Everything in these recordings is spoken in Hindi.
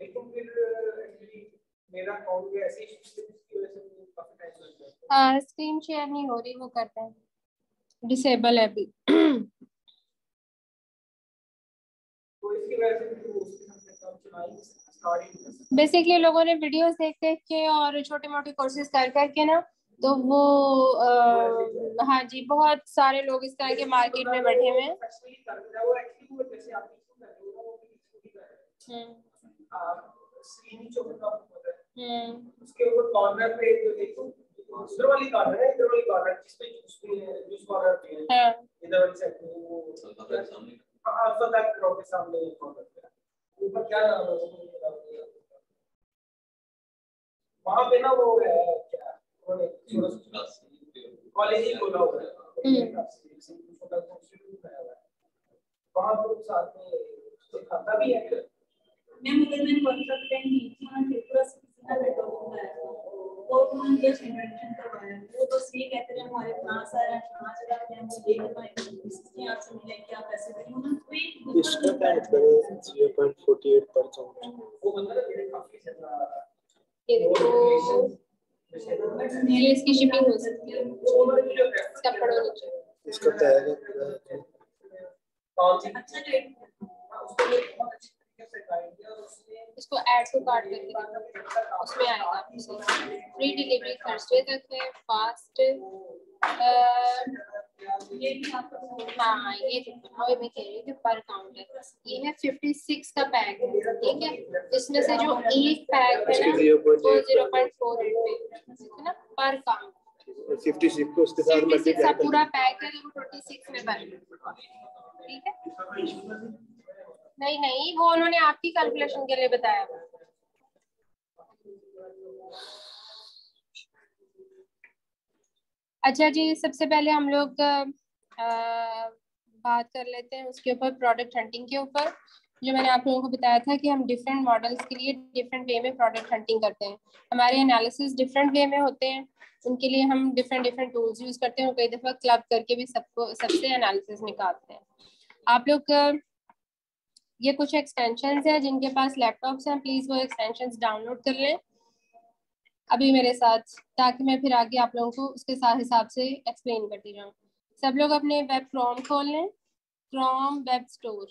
लेकिन फिर मेरा अकाउंट भी ऐसे ही स्क्रीन शेयर नहीं हो रही, वो करते हैं डिसेबल है अभी। तो इसकी वजह से बेसिकली लोगों ने वीडियोस देख देख के और छोटे मोटे कोर्सेज कर करके ना, तो वो हाँ जी, बहुत सारे लोग इस तरह के मार्केट में बैठे हुए हैं। उसके ऊपर कॉर्नर पे इधर वाली कॉर्नर है, इधर वाली कॉर्नर जिसपे जूस कॉर्नर पे है, इधर वाली साइड पे वो अल्फा तक रो के सामने कॉर्नर पे ऊपर क्या नाम है वहां पे ना, वो है क्या कॉलेज ही खोला हुआ है, वहां पर साथ में खाता भी है। मैं मुझे कॉन्ट्रैक्ट नहीं वहां त्रिपुरा से किसी का बेटा होता है, वो उन्होंने जस्ट इन्वेंशन करवाया, वो बस ये कहते हैं हमारे क्लास आ रहा है, कहां से आते हैं, हम ये करवाएंगे, इसके यहाँ से मिले क्या पैसे देंगे, उन्होंने कोई इसका टैक्स करें 0.48%। वो बंदा मेरे काफी ज्यादा ये इसकी शिपिंग हो सकती है, इसका पड़ो नीचे, इसका टैग है अच्छा रेट, इसको ऐड टू कार्ट करके उसमें आएगा। फ्री डिलीवरी थर्सडे तक है, फास्ट ये भी आपको हाँ ये देखो मैं कह रही हूँ कि पर काउंट है, ये है 56 का पैक है, ठीक है। इसमें से जो एक पैक है ना वो 0.48 पे ना पर काउंट, 56 को उसके साथ मल्टीप्लाई पूरा पैक है जो 26 में बन, ठीक है। नहीं नहीं, वो उन्होंने आपकी कैलकुलेशन के लिए बताया। अच्छा जी, सबसे पहले हम लोग बात कर लेते हैं उसके ऊपर, प्रोडक्ट हंटिंग के ऊपर। जो मैंने आप लोगों को बताया था कि हम डिफरेंट मॉडल्स के लिए डिफरेंट वे में प्रोडक्ट हंटिंग करते हैं। हमारे एनालिसिस डिफरेंट वे में होते हैं, उनके लिए हम डिफरेंट डिफरेंट टूल्स यूज करते हैं और कई दफा क्लब करके भी सबसे एनालिसिस निकालते हैं। आप लोग ये कुछ एक्सटेंशंस हैं, जिनके पास लैपटॉप्स हैं प्लीज वो एक्सटेंशंस डाउनलोड कर लें अभी मेरे साथ, ताकि मैं फिर आगे आप लोगों को उसके साथ हिसाब से एक्सप्लेन करती जाऊँ। सब लोग अपने वेब क्रोम खोल लें, क्रोम वेब स्टोर।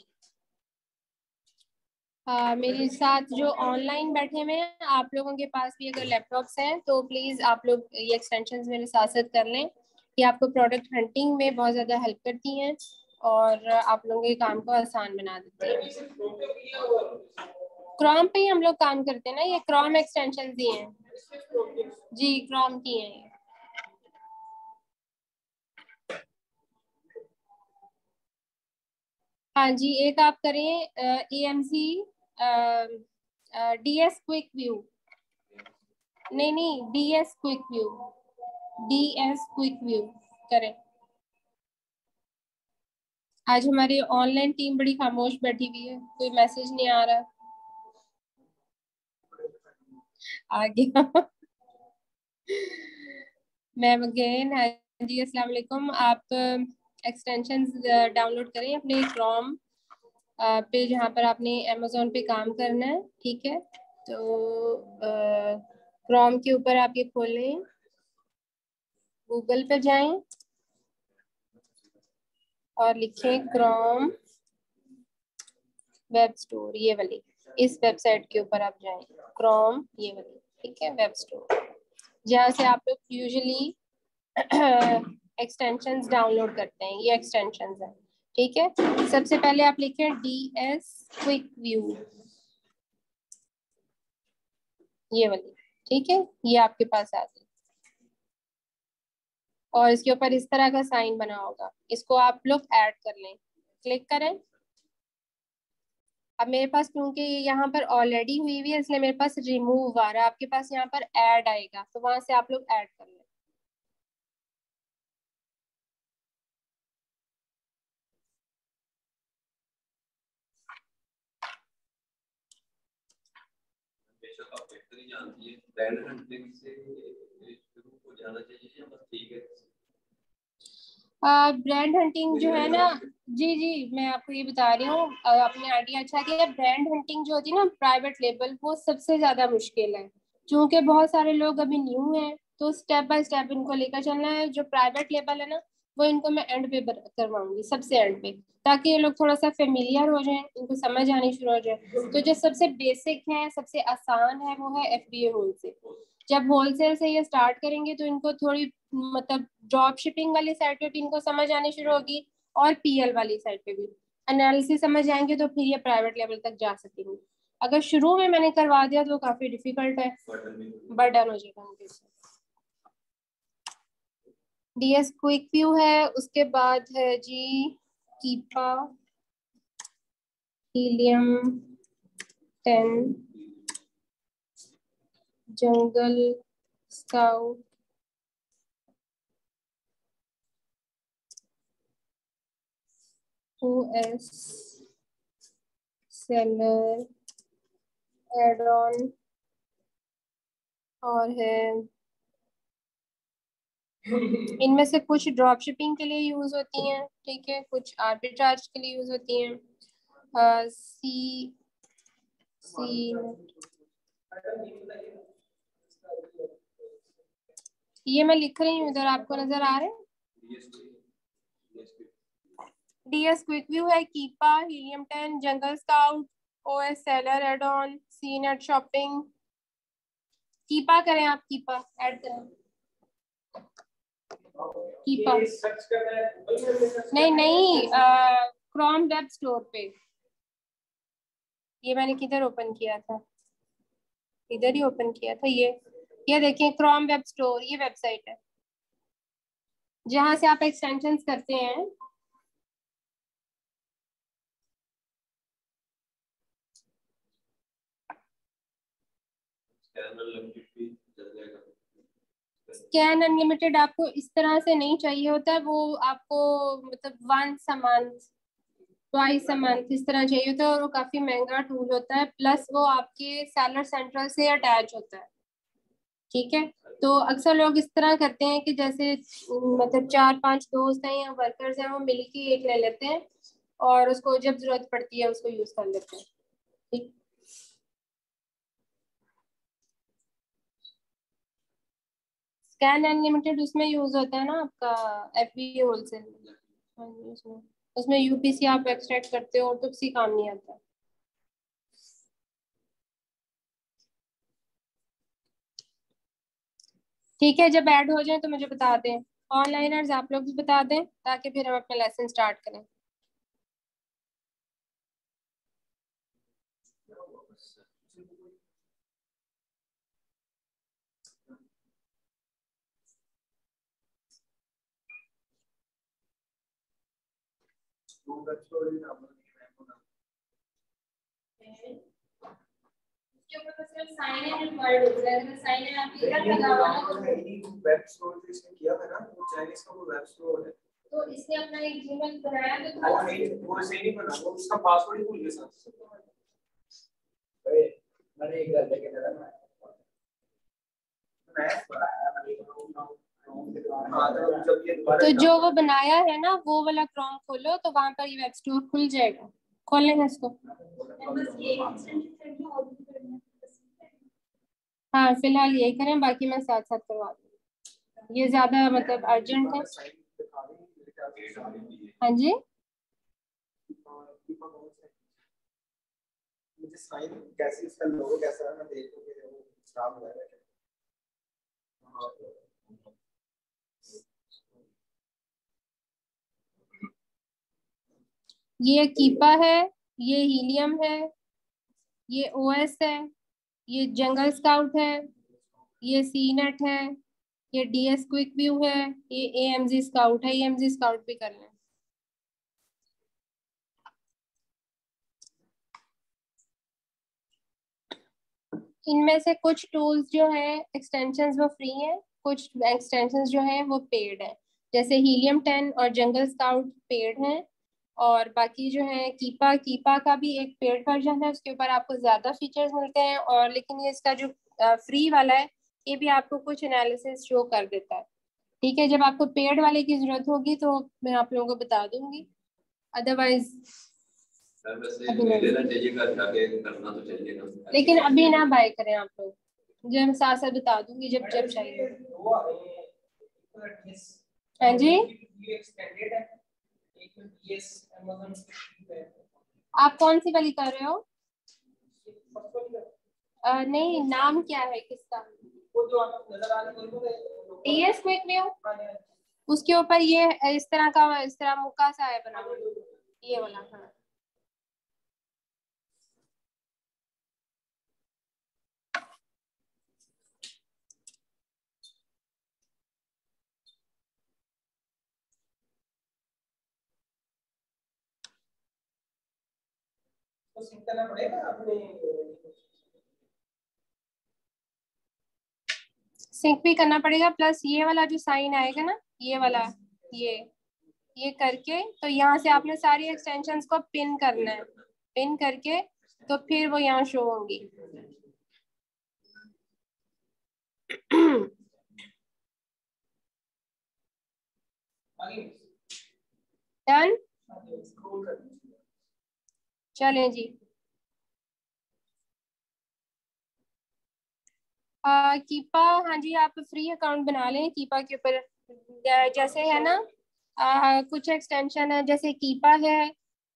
मेरे साथ जो ऑनलाइन बैठे हुए हैं, आप लोगों के पास भी अगर लैपटॉप्स हैं तो प्लीज़ आप लोग ये एक्सटेंशंस मेरे साथ साथ कर लें, कि आपको प्रोडक्ट हंटिंग में बहुत ज़्यादा हेल्प करती हैं और आप लोगों के काम को आसान बना देती हैं। क्रोम पे ही हम लोग काम करते हैं ना, ये क्रोम एक्सटेंशन दिए हैं जी, क्रोम की है। हाँ जी, एक आप करें AMC DS क्विक व्यू, नहीं DS quick view, DS quick view करें। आज हमारी ऑनलाइन टीम बड़ी खामोश बैठी हुई है, कोई मैसेज नहीं आ रहा। आ गया मैम अगेन, हाँ जी अस्सलाम वालेकुम। आप एक्सटेंशंस डाउनलोड करें अपने क्रोम पे, जहाँ पर आपने अमेजोन पे काम करना है, ठीक है। तो क्रोम के ऊपर आप ये खोलें, गूगल पे जाएं और लिखें क्रोम वेब स्टोर, ये वाली, इस वेबसाइट के ऊपर आप जाएं, क्रोम ये वाली, ठीक है, वेब स्टोर, जहाँ से आप लोग यूजुअली एक्सटेंशंस डाउनलोड करते हैं। ये एक्सटेंशंस हैं, ठीक है। सबसे पहले आप लिखें DS क्विक व्यू, ये वाली, ठीक है, ये आपके पास आ गई और इसके ऊपर इस तरह का साइन बना होगा, इसको आप लोग ऐड कर लें, क्लिक करें। अब मेरे पास क्योंकि यहाँ पर ऑलरेडी हुई हुई है, इसलिए मेरे पास रिमूव आ रहा है, आपके पास यहाँ पर ऐड आएगा, तो वहां से आप लोग ऐड कर लें। बेशक आप बेहतर ही जानती है, ब्रांड हंटिंग से शुरू हो जाना चाहिए, बस ठीक है। ब्रांड हंटिंग जो है ना, जी जी मैं आपको ये बता रही हूँ, आपने आइडिया अच्छा किया। ब्रांड हंटिंग जो होती है ना, प्राइवेट लेबल, वो सबसे ज्यादा मुश्किल है, क्योंकि बहुत सारे लोग अभी न्यू हैं, तो स्टेप बाय स्टेप इनको लेकर चलना है। जो प्राइवेट लेबल है ना, वो इनको मैं एंड पे करवाऊंगी, सबसे एंड पे, ताकि ये लोग थोड़ा सा फेमिलियर हो जाएं, इनको समझ आनी शुरू हो जाए। तो जो सबसे बेसिक है, सबसे आसान है, वो है FBA होलसेल। जब होलसेल से ये स्टार्ट करेंगे तो इनको थोड़ी मतलब ड्रॉप शिपिंग वाली साइड पे भी इनको समझ आनी शुरू होगी, और PL वाली साइड पे भी एनालिसिस समझ आएंगे, तो फिर ये प्राइवेट लेवल तक जा सकेंगे। अगर शुरू में मैंने करवा दिया तो काफी डिफिकल्ट है, बर्डन हो जाएगा उनके ऊपर। DS क्विक व्यू है, उसके बाद है जी Keepa, Helium 10, Jungle Scout, OS, seller, addon, और है इनमें से कुछ ड्रॉप शिपिंग के लिए यूज होती हैं, ठीक है, कुछ आर्बिट्राज के लिए यूज होती हैं। सी सी ये मैं लिख रही हूँ इधर, आपको नजर आ रहे हैं? DS क्विक व्यू है, Keepa, Helium 10, Jungle Scout, OS seller, addon, CNET shopping. Keepa करें आप, कीपा ऐड करें, कीपा नहीं नहीं, क्रोम वेब स्टोर पे। ये मैंने किधर ओपन किया था? इधर ही ओपन किया था। ये देखिए, क्रोम वेब स्टोर, ये वेबसाइट है जहां से आप एक्सटेंशंस करते हैं। स्कैन अनलिमिटेड आपको इस तरह से नहीं चाहिए होता है, वो आपको मतलब once a month, twice a month इस तरह चाहिए होता है, और वो काफी महंगा टूल होता है, प्लस वो आपके सेलर सेंट्रल से अटैच होता है, ठीक है। तो अक्सर लोग इस तरह करते हैं कि जैसे मतलब 4-5 दोस्त हैं या वर्कर्स हैं, वो मिलके एक ले लेते हैं, और उसको जब जरूरत पड़ती है उसको यूज कर लेते हैं, ठीक। स्कैन अनलिमिटेड उसमें यूज होता है ना आपका, FBA होलसेल। हाँ जी, उसमें उसमें UPC आप एक्सट्रैक्ट करते हो, और तो किसी काम नहीं आता। ठीक है, जब ऐड हो जाए तो मुझे बता दें। ऑनलाइनर्स आप लोग भी बता दें, ताकि फिर हम अपना लेसन स्टार्ट करें। इसके ऊपर तो सिर्फ साइन इन रिक्वायर्ड होता है, अगर साइन इन आप इधर लगा हुआ है तो वेब स्टोर जो इसने किया था ना, वो चाइनीज का वो वेब स्टोर है, तो इसने अपना एक जीमेल बनाया, तो वो नहीं, वो सही नहीं बना, वो उसका पासवर्ड ही भूल गया साथ। अरे मैंने एक गलती की था ना, मैं बनाया तो जो वो बनाया है ना, वो वाला क्रोम खोलो, तो वहां पर ये वेब स्टोर खुल जाएगा। खोल लेना इसको। हाँ फिलहाल यही करें, बाकी मैं साथ साथ करवा दूँ, ये ज्यादा मतलब अर्जेंट है। हाँ जी, मुझे साइन कैसे, इसका लोगो कैसा है, मैं देखूंगी वो खराब हो जाएगा। ये कीपा है, ये हीलियम है, ये OS है, ये जंगल स्काउट है, ये सी नेट है, ये DS क्विक व्यू है, ये AMG स्काउट है। AMG स्काउट भी कर लें। इनमें से कुछ टूल्स जो है एक्सटेंशंस वो फ्री हैं, कुछ एक्सटेंशंस जो हैं वो पेड है, जैसे हीलियम 10 और जंगल स्काउट पेड हैं, और बाकी जो है कीपा, कीपा का भी एक पेड वर्जन है, उसके ऊपर आपको ज्यादा फीचर्स मिलते हैं, और लेकिन ये इसका जो फ्री वाला है, ये भी आपको कुछ एनालिसिस शो कर देता है। ठीक है, जब आपको पेड वाले की जरूरत होगी तो मैं आप लोगों को बता दूंगी, अदरवाइज अभी नहीं। लेकिन अभी ना बाय करें आप लोग, जो हम साथ साथ बता दूंगी जब जब चाहिए। हाँ जी, आप कौन सी वाली कर रहे हो? नहीं, नाम क्या है किसका? टीएस क्विक व्यू, उसके ऊपर ये इस तरह का, इस तरह मुक्का सा है बना हुआ, ये वाला। हाँ, सिंक भी करना पड़ेगा, प्लस ये वाला जो साइन आएगा ना, ये वाला, ये करके तो यहाँ से आपने सारी एक्सटेंशंस को पिन करना है, पिन करके तो फिर वो यहाँ शो होंगी। डन, चलें जी। कीपा, हाँ जी, आप फ्री अकाउंट बना लें कीपा के ऊपर। जैसे है ना, कुछ एक्सटेंशन है, जैसे कीपा है,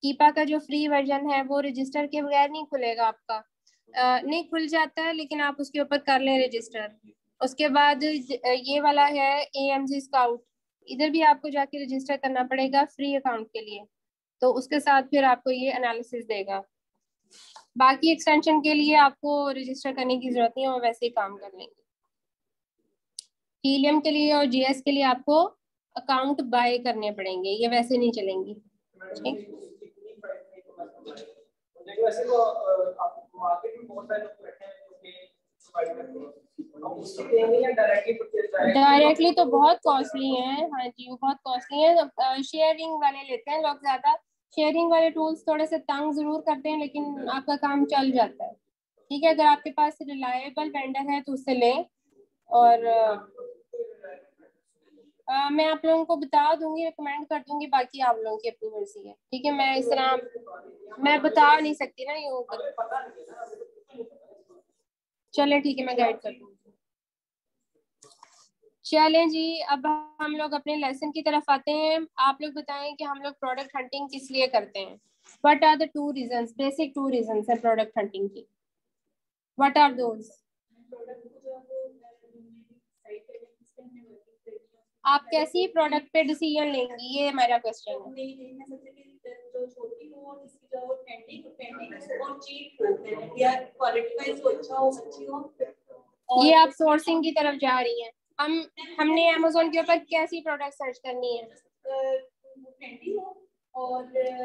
कीपा का जो फ्री वर्जन है वो रजिस्टर के बगैर नहीं खुलेगा आपका। नहीं, खुल जाता है, लेकिन आप उसके ऊपर कर लें रजिस्टर। उसके बाद ये वाला है AMG स्काउट, इधर भी आपको जाके रजिस्टर करना पड़ेगा फ्री अकाउंट के लिए, तो उसके साथ फिर आपको ये एनालिसिस देगा। बाकी एक्सटेंशन के लिए आपको रजिस्टर करने की जरूरत नहीं है, वो वैसे ही काम कर लेंगे। हीलियम के लिए और GS के लिए आपको अकाउंट बाय करने पड़ेंगे, ये वैसे नहीं चलेंगी। ठीक, डायरेक्टली तो बहुत कॉस्टली है। हाँ जी, वो बहुत कॉस्टली है। शेयरिंग वाले लेते हैं लोग ज्यादा, शेयरिंग वाले टूल्स थोड़े से तंग जरूर करते हैं, लेकिन आपका काम चल जाता है। ठीक है, अगर आपके पास रिलायबल वेंडर है तो उससे लें। और मैं आप लोगों को बता दूंगी, रिकमेंड कर दूंगी, बाकी आप लोगों की अपनी मर्जी है। ठीक है, मैं इस तरह मैं बता नहीं सकती ना यूँ। चले ठीक है, मैं गाइड कर दूंगी। चलें जी, अब हम लोग अपने लेसन की तरफ आते हैं। आप लोग बताएं कि हम लोग प्रोडक्ट हंटिंग किस लिए करते हैं। What are the 2 reasons, basic 2 reasons है प्रोडक्ट हंटिंग की। What are those? आप कैसी प्रोडक्ट पे डिसीजन लेंगी, ये हमारा क्वेश्चन है। ये आप सोर्सिंग की तरफ जा रही हैं। हमने अमेज़न के ऊपर कैसी प्रोडक्ट सर्च करनी है?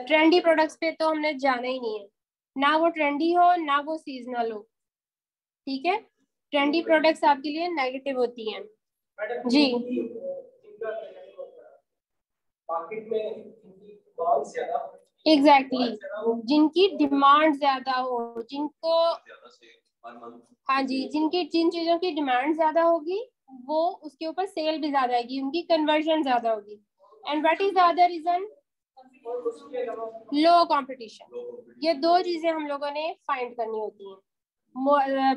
ट्रेंडी प्रोडक्ट्स पे तो हमने जाना ही नहीं है, ना वो ट्रेंडी हो ना वो सीजनल हो। ठीक है, ट्रेंडी प्रोडक्ट्स आपके लिए नेगेटिव होती हैं जी। एग्जैक्टली जिनकी डिमांड ज्यादा हो, जिनको, हाँ जी, जिन चीजों की डिमांड ज्यादा होगी वो उसके ऊपर सेल भी ज्यादा आएगी, उनकी कन्वर्जन ज्यादा होगी। And what is the other reason? Low competition. ये 2 चीजें हम लोगों ने फाइंड करनी होती हैं,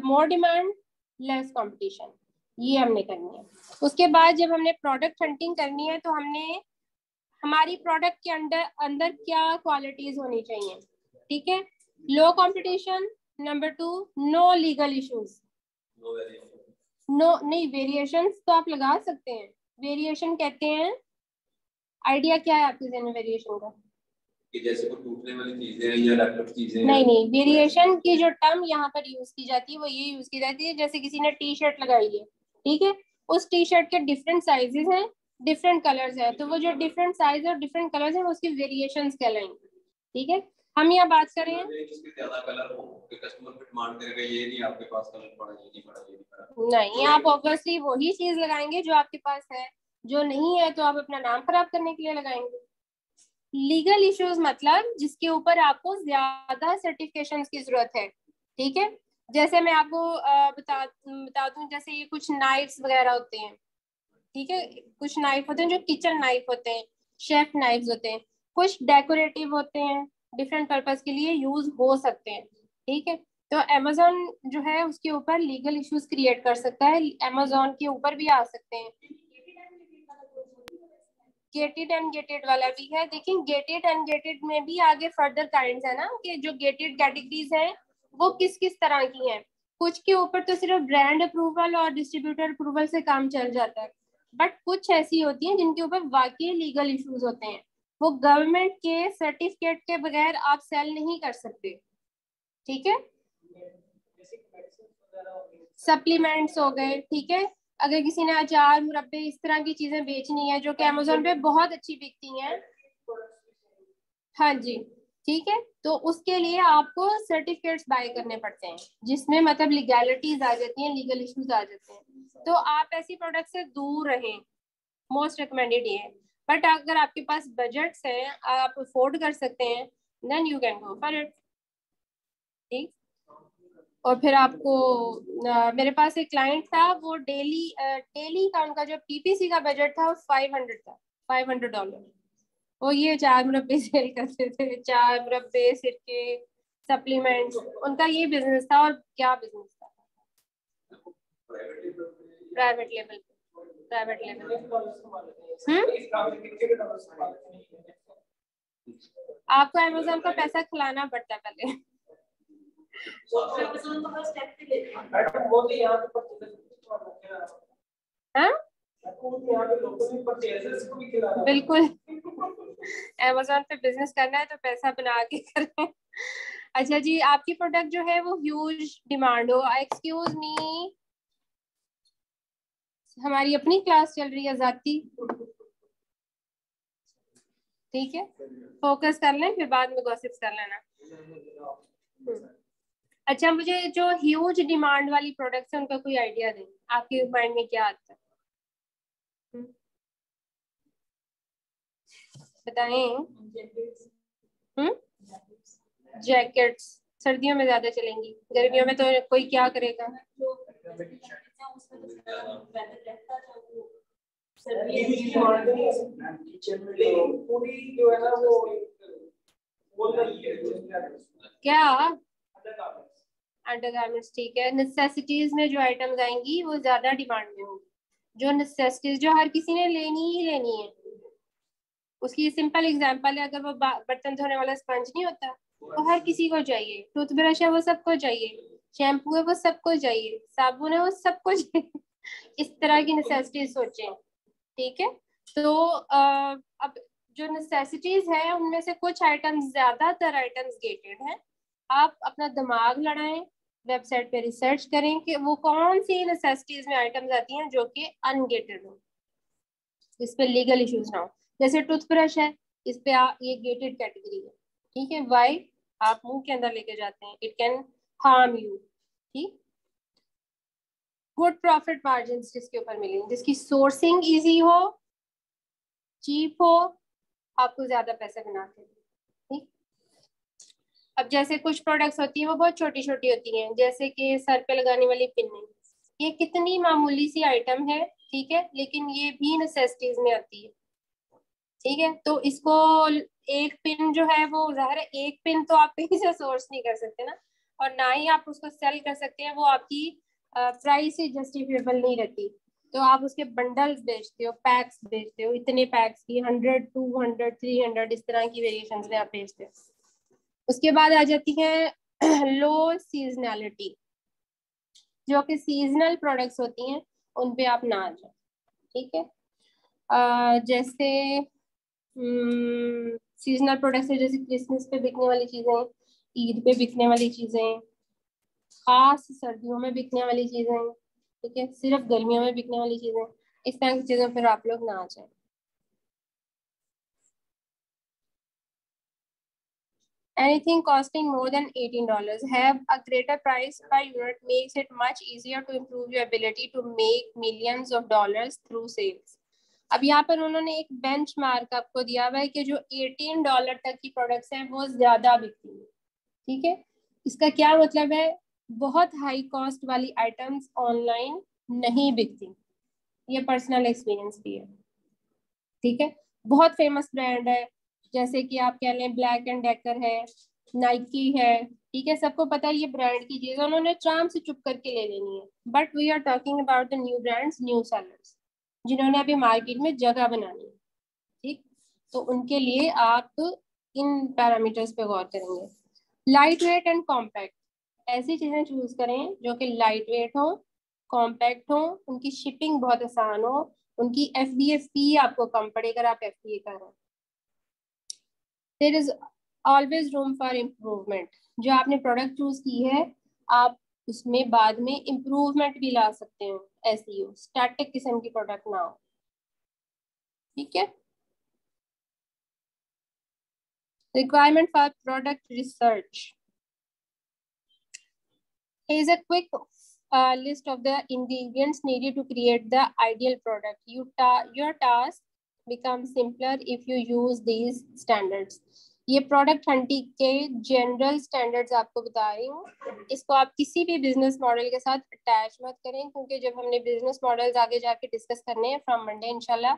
मोर डिमांड, लेस कंपटीशन, ये हमने करनी है। उसके बाद जब हमने प्रोडक्ट हंटिंग करनी है तो हमने हमारी प्रोडक्ट के अंदर अंदर क्या क्वालिटीज होनी चाहिए। ठीक है, low competition, number 2 no legal issues. No नहीं, वेरिएशंस तो आप लगा सकते हैं, वेरिएशन कहते हैं, आइडिया क्या है आपके जहन में वेरिएशन का? कि जैसे वो टूटने वाली चीजें हैं या लैपटॉप चीजें हैं। नहीं, वेरिएशन की जो टर्म यहाँ पर यूज की जाती है वो ये यूज की जाती है, जैसे किसी ने टी शर्ट लगाई है, ठीक है, उस टी शर्ट के डिफरेंट साइजेस हैं, डिफरेंट कलर्स हैं, तो वो जो डिफरेंट साइज और डिफरेंट कलर्स हैं उसकी वेरिएशंस कहलाएंगे। ठीक है, हम यहाँ बात कर रहे हैं जिसके ज्यादा कलर हो, कस्टमर पे डिमांड करेगा ये नहीं आपके पास कलर पड़ा, ये नहीं पड़ा, ये नहीं पड़ा। नहीं, आप ऑब्वियसली वही चीज लगाएंगे जो आपके पास है, जो नहीं है तो आप अपना नाम खराब करने के लिए लगाएंगे। लीगल इश्यूज मतलब जिसके ऊपर आपको ज्यादा सर्टिफिकेशन की जरूरत है। ठीक है, जैसे मैं आपको बता दूं, जैसे ये कुछ नाइफ्स वगैरह होते हैं, ठीक है, कुछ नाइफ होते हैं जो किचन नाइफ होते हैं, शेफ नाइफ्स होते हैं, कुछ डेकोरेटिव होते हैं, डिफरेंट पर्पस के लिए यूज हो सकते हैं। ठीक है, तो अमेजोन जो है उसके ऊपर लीगल इश्यूज क्रिएट कर सकता है, अमेजोन के ऊपर भी आ सकते हैं। गेटेड एंड गेटेड वाला भी है। देखिए गेटेड एंड गेटेड में भी आगे फर्दर काइंड्स है ना, कि जो गेटेड कैटेगरीज हैं वो किस किस तरह की हैं। कुछ के ऊपर तो सिर्फ ब्रांड अप्रूवल और डिस्ट्रीब्यूटर अप्रूवल से काम चल जाता है, बट कुछ ऐसी होती हैं जिनके ऊपर वाकई लीगल इश्यूज होते हैं। वो गवर्नमेंट के सर्टिफिकेट के बगैर आप सेल नहीं कर सकते। ठीक है, सप्लीमेंट्स हो गए। ठीक है, अगर किसी ने अचार मुरब्बे इस तरह की चीजें बेचनी है जो कि अमेजोन पे बहुत अच्छी बिकती हैं, हाँ जी, ठीक है, तो उसके लिए आपको सर्टिफिकेट्स बाय करने पड़ते हैं जिसमें मतलब लीगैलिटीज आ जाती हैं, लीगल इश्यूज आ जाते हैं। तो आप ऐसी प्रोडक्ट से दूर रहें, मोस्ट रिकमेंडेड ये है। बट अगर आपके पास बजट्स हैं, आप अफोर्ड कर सकते हैं, then you can go for it. ठीक, और फिर आपको मेरे पास एक क्लाइंट था, वो डेली का उनका जो पीपीसी का बजट था वो 500 था, $500। वो ये चार मुरब्बे सेल करते थे, चार मुरब्बे, सिरके, सप्लीमेंट्स, उनका ये बिजनेस था। और क्या बिजनेस था, प्राइवेट लेवल, प्राइवेट लेवल। आपको अमेजोन का पैसा खिलाना पड़ता है पहले। हाँ बिल्कुल, अमेजोन पे बिजनेस करना है तो पैसा बना के करें। अच्छा जी, आपकी प्रोडक्ट जो है वो ह्यूज डिमांड हो, एक्सक्यूज मी, हमारी अपनी क्लास चल रही है जाती। ठीक है, फोकस कर लें, फिर बाद में गॉसिप्स कर लेना। अच्छा, मुझे जो ह्यूज डिमांड वाली प्रोडक्ट्स है उनका कोई आइडिया दें, आपके माइंड में क्या आता है? बताएं। जैकेट्स सर्दियों में ज्यादा चलेंगी, गर्मियों में तो कोई क्या करेगा। क्या अंडरगारमेंट्स, ठीक है, नेसेसिटीज में जो आइटम्स आएंगी वो ज्यादा डिमांड में होंगी। जो नेसेसिटीज जो हर किसी ने लेनी ही लेनी है, उसकी सिंपल एग्जांपल है, अगर वो बर्तन धोने वाला स्पंज नहीं होता, वो हर किसी को चाहिए, टूथब्रश है वो सबको चाहिए, शैम्पू है वो सबको चाहिए, साबुन है वो सबको चाहिए। इस तरह की नेसेसिटीज सोचें। ठीक है, तो अब जो नेसेसिटीज है उनमें से कुछ आइटम्स, ज्यादातर आइटम्स गेटेड हैं। आप अपना दिमाग लड़ाएं, वेबसाइट पे रिसर्च करें कि वो कौन सी नेसेसिटीज में आइटम्स आती हैं जो कि अनगेटेड हो, इस पे लीगल इश्यूज ना हो। जैसे टूथब्रश है, इस पे ये गेटेड कैटेगरी है। ठीक है, वाई, आप मुंह के अंदर लेके जाते हैं, इट कैन हार्म यू। ठीक, गुड प्रॉफिट मार्जिन जिसके ऊपर मिलेंगे, जिसकी सोर्सिंग इजी हो, चीप हो, आपको ज्यादा पैसे बनाते हैं। ठीक, अब जैसे कुछ प्रोडक्ट्स होती है वो बहुत छोटी छोटी होती हैं, जैसे कि सर पे लगाने वाली पिन, ये कितनी मामूली सी आइटम है, ठीक है, लेकिन ये भी नेसेसिटीज में आती है। ठीक है, तो इसको एक पिन जो है वो ज़ाहिर है, एक पिन तो आप कहीं से सोर्स नहीं कर सकते ना, और ना ही आप उसको सेल कर सकते हैं, वो आपकी प्राइस से जस्टिफिएबल नहीं रहती। तो आप उसके बंडल्स बेचते हो, पैक्स बेचते हो, इतने पैक्स की 100, 200, 300 इस तरह की वेरिएशंस में आप बेचते हो। उसके बाद आ जाती है लो सीजनैलिटी, जो कि सीजनल प्रोडक्ट्स होती हैं, उन पे आप ना आ जाओ। ठीक है, जैसे सीजनल प्रोडक्ट्स है, जैसे क्रिसमस पे बिकने वाली चीजें, ईद पे बिकने वाली चीजें, खास सर्दियों में बिकने वाली चीजें, ठीक है, सिर्फ गर्मियों में बिकने वाली चीजें, इस तरह की चीजों पर आप लोग ना आ जाए। Anything costing more than $18 have a greater price per unit makes it much easier to improve your ability to make millions of dollars through sales. अब यहाँ पर उन्होंने एक बेंचमार्क आपको दिया हुआ है कि जो $18 तक की प्रोडक्ट्स हैं वो ज्यादा बिकती है। ठीक है, इसका क्या मतलब है, बहुत हाई कॉस्ट वाली आइटम्स ऑनलाइन नहीं बिकती। ये पर्सनल एक्सपीरियंस भी है, ठीक है। बहुत फेमस ब्रांड है, जैसे कि आप कह लें ब्लैक एंड डेकर है, नाइकी है, ठीक है, सबको पता है ये ब्रांड की चीज उन्होंने चाम से चुप करके ले लेनी है। But we are talking about the new brands, new sellers, जिन्होंने अभी मार्केट में जगह बनानी है, ठीक। तो उनके लिए आप इन पैरामीटर्स पे गौर करेंगे। लाइट वेट एंड कॉम्पैक्ट, ऐसी चीजें चूज करें जो कि लाइट वेट हो, कॉम्पैक्ट हो, उनकी शिपिंग बहुत आसान हो, उनकी FBA आपको कम पड़े अगर आप FBA कर रहे हैं। There is always room for improvement, जो आपने प्रोडक्ट चूज की है आप उसमें बाद में इम्प्रूवमेंट भी ला सकते हो, SEO स्टैटिक किस्म की प्रोडक्ट ना हो, ठीक है। Requirement for product research is a quick list of the ingredients needed to create the ideal product. Your task becomes simpler if you use these standards. ये प्रोडक्ट हंटिंग के जनरल स्टैंडर्ड्स आपको बता रही हूँ, इसको आप किसी भी बिजनेस मॉडल के साथ अटैच मत करें, क्योंकि जब हमने बिजनेस मॉडल्स आगे जाके डिस्कस करने हैं फ्रॉम मंडे इंशाल्लाह,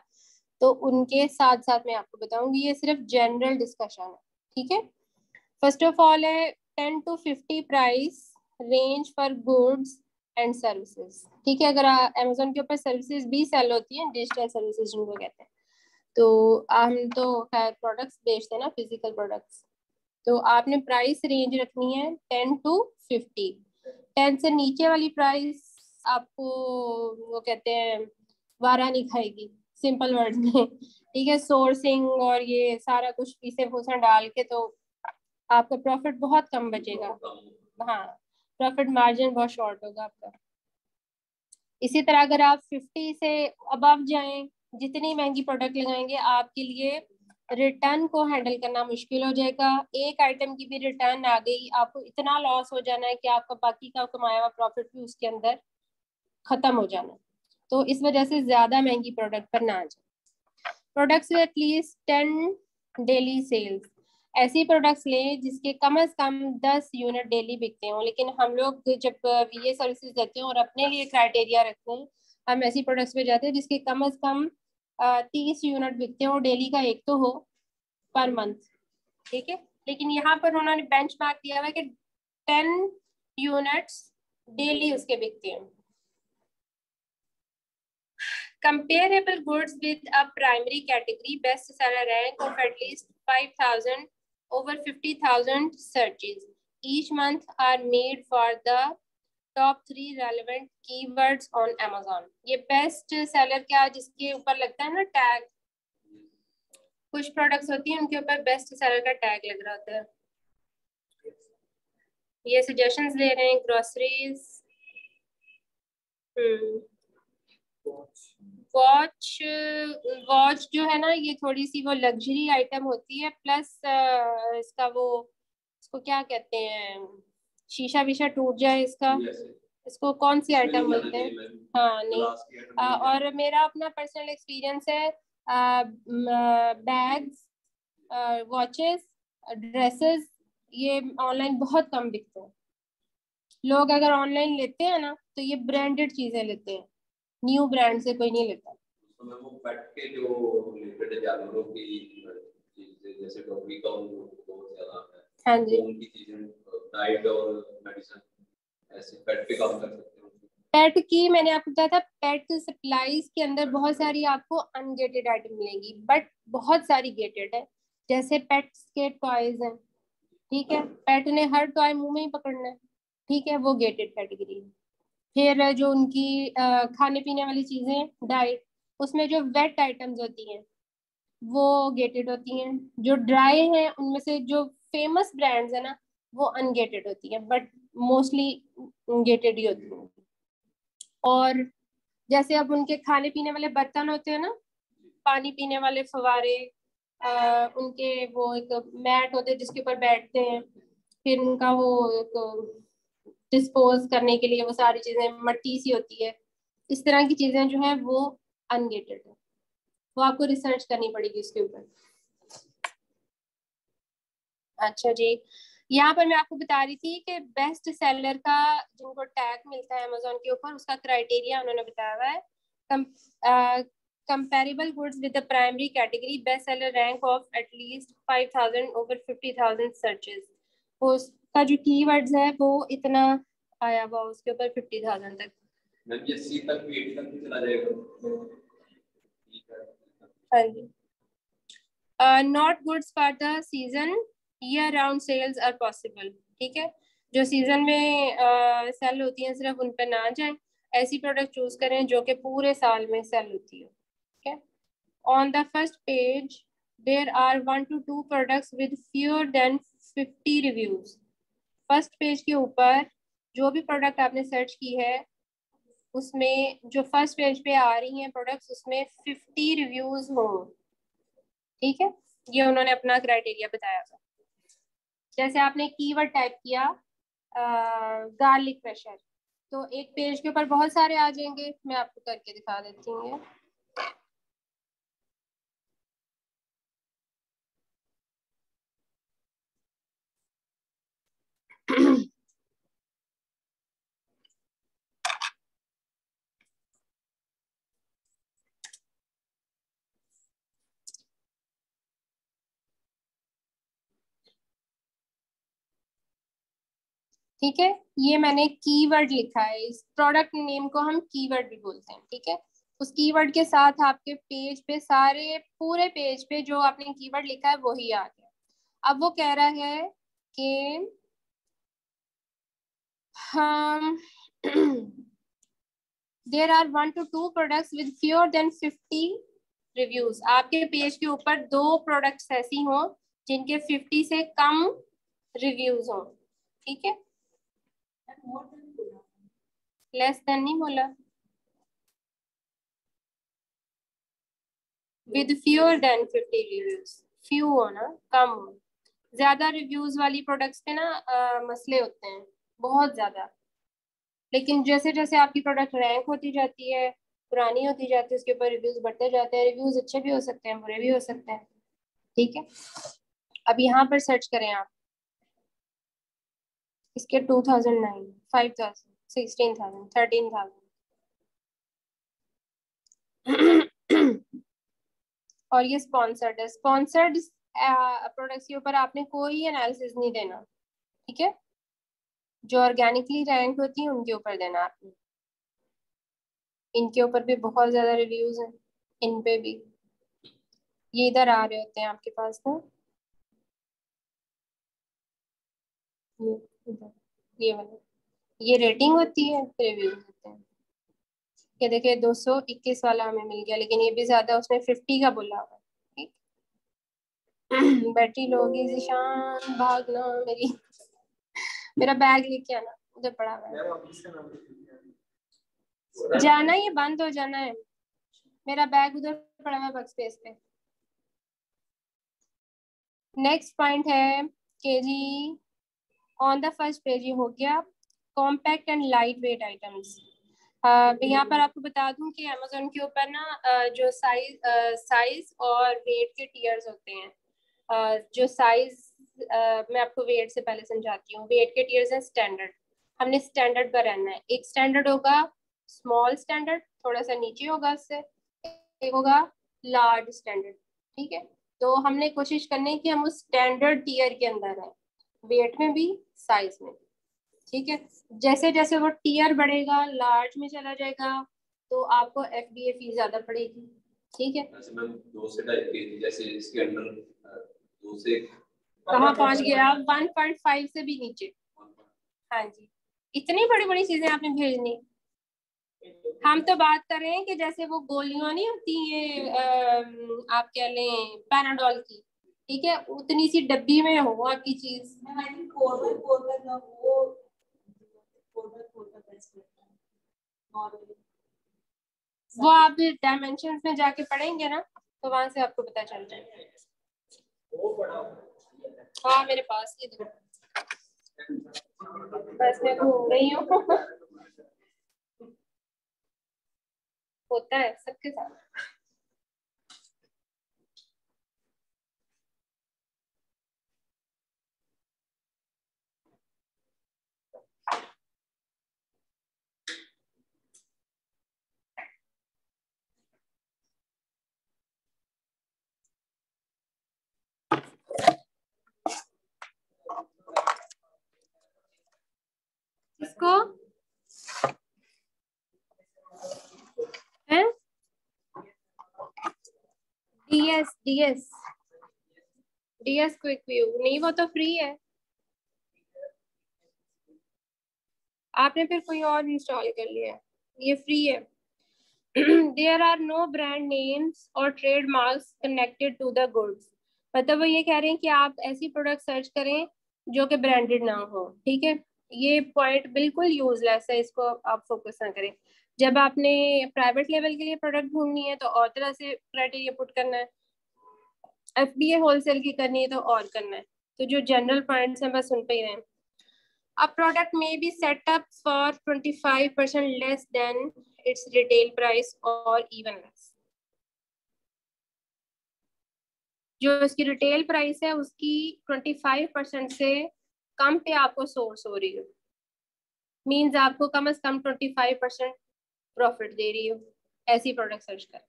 तो उनके साथ साथ मैं आपको बताऊंगी, ये सिर्फ जनरल डिस्कशन है, ठीक है। फर्स्ट ऑफ ऑल है 10 to 50 price range for goods and services, ठीक है। अगर अमेजोन के ऊपर सर्विसेज भी सेल होती हैं, डिजिटल सर्विसेज जिनको कहते हैं, तो हम तो खैर प्रोडक्ट्स बेचते हैं ना, फिजिकल प्रोडक्ट्स, तो आपने प्राइस रेंज रखनी है 10 to 50। 10 से नीचे वाली प्राइस आपको वो कहते हैं वारा नहीं खाएगी, सिंपल वर्ड में, ठीक है। सोर्सिंग और ये सारा कुछ पीसे फूसा डाल के तो आपका प्रॉफिट बहुत कम बचेगा, हाँ, प्रॉफिट मार्जिन बहुत शॉर्ट होगा आपका। इसी तरह अगर आप 50 से अबव जाएं, जितनी महंगी प्रोडक्ट लगाएंगे आपके लिए रिटर्न को हैंडल करना मुश्किल हो जाएगा। एक आइटम की भी रिटर्न आ गई, आपको इतना लॉस हो जाना है कि आपका बाकी का कमाया हुआ प्रॉफिट भी उसके अंदर खत्म हो जाना, तो इस वजह से ज्यादा महंगी प्रोडक्ट पर ना आ जाए। प्रोडक्ट्स एटलीस्ट 10 डेली सेल्स, ऐसी प्रोडक्ट्स लें जिसके कम से कम 10 यूनिट डेली बिकते हो। लेकिन हम लोग जब ये सर्विसेज देते हैं और अपने लिए क्राइटेरिया रखते हैं, हम ऐसी प्रोडक्ट्स पे जाते हैं जिसके कम से कम 30 यूनिट बिकते हो, डेली का एक तो हो पर मंथ, ठीक है। लेकिन यहाँ पर उन्होंने बेंचमार्क दिया हुआ है कि 10 यूनिट्स डेली उसके बिकते हैं। Comparable goods with a primary category best seller rank of at least 5,000 over 50,000 searches each month are made for the top 3 relevant keywords on Amazon. ये बेस्ट सेलर क्या, जिसके ऊपर लगता है ना टैग, कुछ प्रोडक्ट्स होती हैं उनके ऊपर बेस्ट सेलर का टैग लग रहा होता है। ये सजेशंस दे रहे हैं, ग्रोसरीज, वॉच, वॉच जो है ना ये थोड़ी सी वो लग्जरी आइटम होती है, प्लस इसका वो, इसको क्या कहते हैं, शीशा विशा टूट जाए इसका, इसको कौन सी आइटम बोलते हैं, हाँ नहीं। और मेरा अपना पर्सनल एक्सपीरियंस है, बैग्स, वॉचेस, ड्रेसेस, ये ऑनलाइन बहुत कम बिकते हैं। लोग अगर ऑनलाइन लेते हैं ना तो ये ब्रांडेड चीजें लेते हैं, न्यू ब्रांड से कोई नहीं लेता। वो पेट के जो रिलेटेड जानवरों की चीजें जैसे डॉगी का बहुत ज्यादा है, हाँ जी, उनकी चीजें डाइट और मेडिसिन ऐसे पेट पे काम कर सकते हो। पेट की मैंने आपको बताया था, पेट सप्लाईज के अंदर बहुत सारी आपको अनगेटेड आइटम मिलेंगी, बट बहुत सारी गेटेड है। जैसे पेट्स के टॉयज हैं, ठीक है, पेट ने हर टॉय मुंह में ही पकड़ना है, ठीक है, वो गेटेड कैटेगरी है। फिर जो उनकी खाने पीने वाली चीजें, डाइट, उसमें जो वेट आइटम्स होती हैं वो गेटेड होती हैं। जो ड्राई हैं उनमें से जो फेमस ब्रांड्स है ना वो अनगेटेड होती हैं, बट मोस्टली गेटेड ही होती हैं। और जैसे अब उनके खाने पीने वाले बर्तन होते हैं ना, पानी पीने वाले फवारे, उनके वो एक मैट होते हैं जिसके ऊपर बैठते हैं, फिर उनका वो एक डिस्पोज करने के लिए वो सारी चीजें मट्टी सी होती है, इस तरह की चीजें जो है वो अनगेटेड है, वो आपको रिसर्च करनी पड़ेगी उसके ऊपर। अच्छा जी, यहाँ पर मैं आपको बता रही थी कि बेस्ट सेलर का जिनको टैग मिलता है अमेजोन के ऊपर, उसका क्राइटेरिया उन्होंने बताया हुआ है। comparable goods with the primary category bestseller rank of at least 5,000 over 50,000 searches. उसका जो कीवर्ड्स है वो इतना आया हुआ उसके ऊपर 50,000 तक। मैम ये सी तक भी 80 तक भी चला जाएगा। हाँ जी। Not goods for the season, year round sales are possible। ठीक है, जो सीजन में सेल होती हैं सिर्फ उन पे ना जाएं, ऐसी प्रोडक्ट चूज करें जो कि पूरे साल में सेल होती है। ठीक है। On the first page there are 1 to 2 products with fewer than 50 reviews। First page के ऊपर जो भी प्रोडक्ट आपने सर्च की है उसमें जो फर्स्ट पेज पे आ रही हैं प्रोडक्ट्स उसमें 50 रिव्यूज हों। ठीक है, ये उन्होंने अपना क्राइटेरिया बताया था। जैसे आपने कीवर्ड टाइप किया गार्लिक प्रेशर, तो एक पेज के ऊपर बहुत सारे आ जाएंगे। मैं आपको करके दिखा देती हूँ। ठीक है, ये मैंने कीवर्ड लिखा है। इस प्रोडक्ट नेम को हम कीवर्ड भी बोलते हैं। ठीक है, उस कीवर्ड के साथ आपके पेज पे सारे पूरे पेज पे जो आपने कीवर्ड लिखा है वही आ गया। अब वो कह रहा है कि हम there are 1 to 2 products with fewer than 50 reviews. आपके पेज के ऊपर 2 प्रोडक्ट्स ऐसी हों जिनके 50 से कम रिव्यूज हों। ठीक है, लेस देन नहीं बोला, with fewer than 50 reviews. Few हो ना, कम हो। ज्यादा रिव्यूज वाली प्रोडक्ट्स पे ना मसले होते हैं बहुत ज्यादा, लेकिन जैसे जैसे आपकी प्रोडक्ट रैंक होती जाती है, पुरानी होती जाती है, उसके ऊपर रिव्यूज बढ़ते जाते हैं। रिव्यूज अच्छे भी हो सकते हैं, बुरे भी हो सकते हैं। ठीक है, अब यहाँ पर सर्च करें आप इसके 2009, 5,000, 16,000, 13,000 और ये स्पॉन्सर्ड है। स्पॉन्सर्ड प्रोडक्ट्स के ऊपर आपने कोई एनालिसिस नहीं देना। ठीक है, जो ऑर्गेनिकली रैंक होती है उनके ऊपर देना आपने। इनके ऊपर भी बहुत ज्यादा रिव्यूज हैं, इन पे भी। ये इधर आ रहे होते हैं आपके पास ना, ये इधर, ये वाला, ये रेटिंग होती है, रिव्यूज होते हैं। ये देखिए 221 वाला हमें मिल गया, लेकिन ये भी ज्यादा, उसने 50 का बोला हुआ है। ठीक, बैटरी लो होगी जीशान, भागना मेरी मेरा बैग लेके आना, उधर पड़ा हुआ है। जाना, ये बंद हो जाना है। मेरा बैग उधर पड़ा हुआ है वर्क स्पेस पे। नेक्स्ट पॉइंट है कि जी ऑन द फर्स्ट पेज ये हो गया compact and light weight items. यहाँ पर आपको बता दूं कि अमेजोन के ऊपर ना जो साइज और वेट के टियर्स होते हैं। जो साइज मैं आपको वेट से पहले समझाती हूँ। वेट के टियर्स हैं स्टैंडर्ड, हमने स्टैंडर्ड पर रहना है। एक स्टैंडर्ड होगा स्मॉल स्टैंडर्ड, थोड़ा सा नीचे होगा उससे, एक होगा लार्ज स्टैंडर्ड। ठीक है, तो हमने कोशिश करनी है कि हम उस स्टैंडर्ड टियर के अंदर हैं, वेट में भी साइज में भी। ठीक है, जैसे जैसे वो टियर बढ़ेगा, लार्ज में चला जाएगा, तो आपको FDA फीस ज्यादा पड़ेगी। ठीक है, ऐसे मैम 2 से 2.5 केजी जैसे इसके अंदर 2 से कहाँ पहुंच गया आप? 1.5 से भी नीचे। हाँ जी, इतनी बड़ी बड़ी चीजें आपने भेजनी। हम तो बात कर रहे हैं कि जैसे वो गोलियां नहीं होती ये आप कह लें पैनाडोल की, ठीक है, उतनी सी डब्बी में हो आपकी चीज। वो आप डायमेंशंस में जाके पढ़ेंगे ना, तो वहां से आपको पता चल जाएगा। हाँ मेरे पास ये दो, बस मैं घूम रही हूँ होता है सबके साथ। डीएस क्विक व्यू नहीं, वो तो फ्री है, आपने फिर कोई और इंस्टॉल कर लिया है, ये फ्री है। There are no brand names और trademarks connected to the goods, मतलब वो ये कह रहे हैं कि आप ऐसी प्रोडक्ट सर्च करें जो कि ब्रांडेड ना हो, ठीक है। ये पॉइंट बिल्कुल यूजलेस है, इसको आप फोकस ना करें। जब आपने प्राइवेट लेवल के लिए प्रोडक्ट ढूंढनी है तो और तरह से क्राइटेरिया पुट करना है, एफबीए होलसेल की करनी है तो और करना है। तो जो जनरल पॉइंट्स हैं बस उन पे ही रहें। A product may be set up for 25% less than its retail price or even less. जो उसकी रिटेल प्राइस है उसकी 25% से कम पे आपको सोर्स हो रही हो, मींस आपको कम से कम 25% प्रॉफिट दे रही हो, ऐसी प्रोडक्ट सर्च कर,